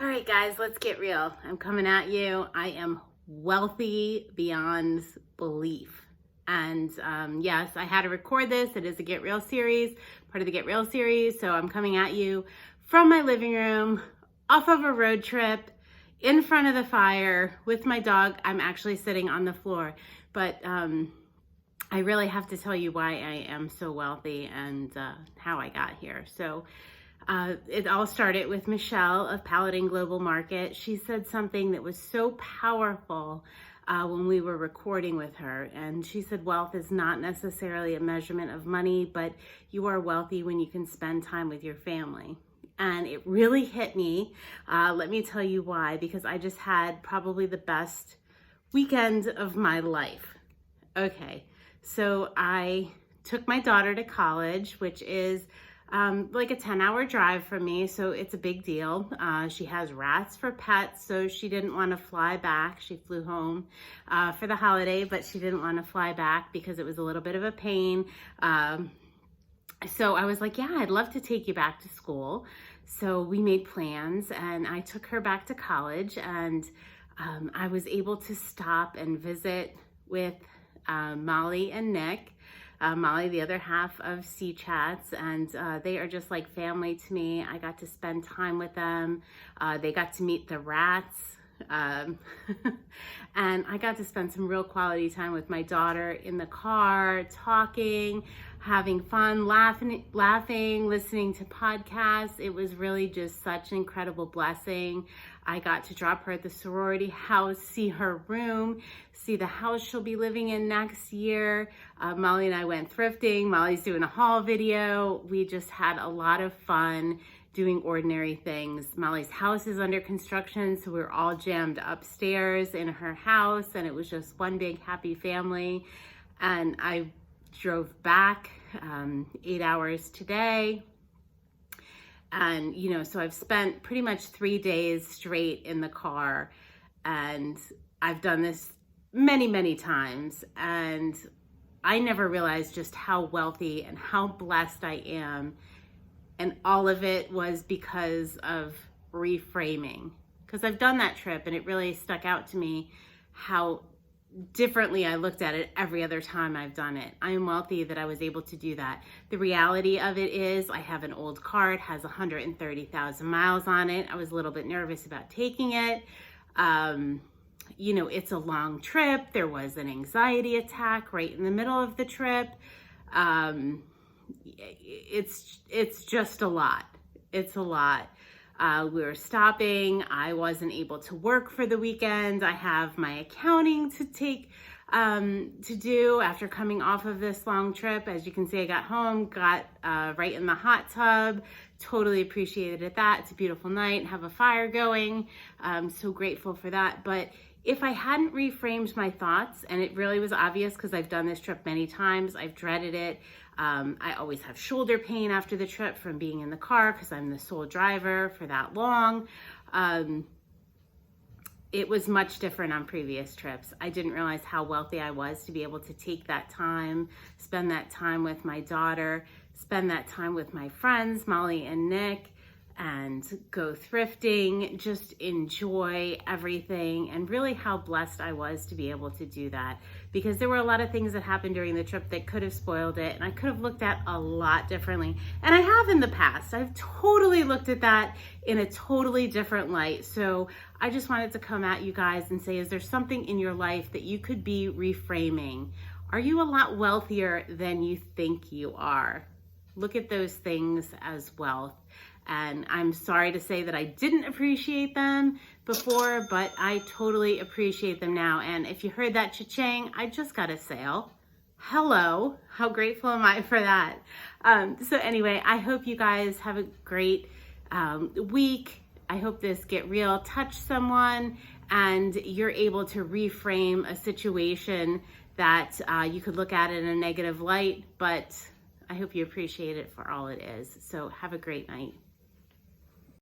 right, guys, let's get real. I'm coming at you. I am wealthy beyond belief. And yes, I had to record this. It is a Get Real series, part of the Get Real series. So I'm coming at you from my living room, off of a road trip, in front of the fire with my dog. I'm actually sitting on the floor. But I really have to tell you why I am so wealthy and how I got here. So it all started with Michelle of Paladin Global Market. She said something that was so powerful when we were recording with her. And she said, wealth is not necessarily a measurement of money, but you are wealthy when you can spend time with your family. And it really hit me. Let me tell you why, because I just had probably the best weekend of my life. Okay, so I took my daughter to college, which is like a 10-hour drive from me, so it's a big deal. She has rats for pets, so she didn't want to fly back. She flew home for the holiday, but she didn't want to fly back because it was a little bit of a pain. So I was like, yeah, I'd love to take you back to school. So we made plans, and I took her back to college, and I was able to stop and visit with Molly and Nick. Molly, the other half of Sea Chats, and they are just like family to me. I got to spend time with them. They got to meet the rats. And I got to spend some real quality time with my daughter in the car, talking, having fun, laughing, listening to podcasts. It was really just such an incredible blessing. I got to drop her at the sorority house, see her room, see the house she'll be living in next year. Molly and I went thrifting. Molly's doing a haul video. We just had a lot of fun doing ordinary things. Molly's house is under construction, so we're all jammed upstairs in her house, and it was just one big happy family. And I drove back 8 hours today. And, you know, so I've spent pretty much 3 days straight in the car, and I've done this many, many times. And I never realized just how wealthy and how blessed I am. And all of it was because of reframing. Because I've done that trip, and it really stuck out to me how differently I looked at it every other time I've done it. I am wealthy that I was able to do that. The reality of it is I have an old car. It has 130,000 miles on it. I was a little bit nervous about taking it. You know, it's a long trip. There was an anxiety attack right in the middle of the trip. It's just a lot. It's a lot. We were stopping. I wasn't able to work for the weekend. I have my accounting to take, to do after coming off of this long trip. As you can see, I got home, got right in the hot tub. Totally appreciated that. It's a beautiful night. Have a fire going. I'm so grateful for that. But if I hadn't reframed my thoughts, and it really was obvious because I've done this trip many times, I've dreaded it. I always have shoulder pain after the trip from being in the car because I'm the sole driver for that long. It was much different on previous trips. I didn't realize how wealthy I was to be able to take that time, spend that time with my daughter, spend that time with my friends, Molly and Nick, and go thrifting, just enjoy everything, and really how blessed I was to be able to do that, because there were a lot of things that happened during the trip that could have spoiled it, and I could have looked at a lot differently, and I have in the past. I've totally looked at that in a totally different light. So I just wanted to come at you guys and say, is there something in your life that you could be reframing? Are you a lot wealthier than you think you are? Look at those things as wealth. And I'm sorry to say that I didn't appreciate them before, but I totally appreciate them now. And if you heard that cha-ching, I just got a sale. Hello, how grateful am I for that? So anyway, I hope you guys have a great week. I hope this Get Real touched someone, and you're able to reframe a situation that you could look at it in a negative light, but I hope you appreciate it for all it is. So have a great night.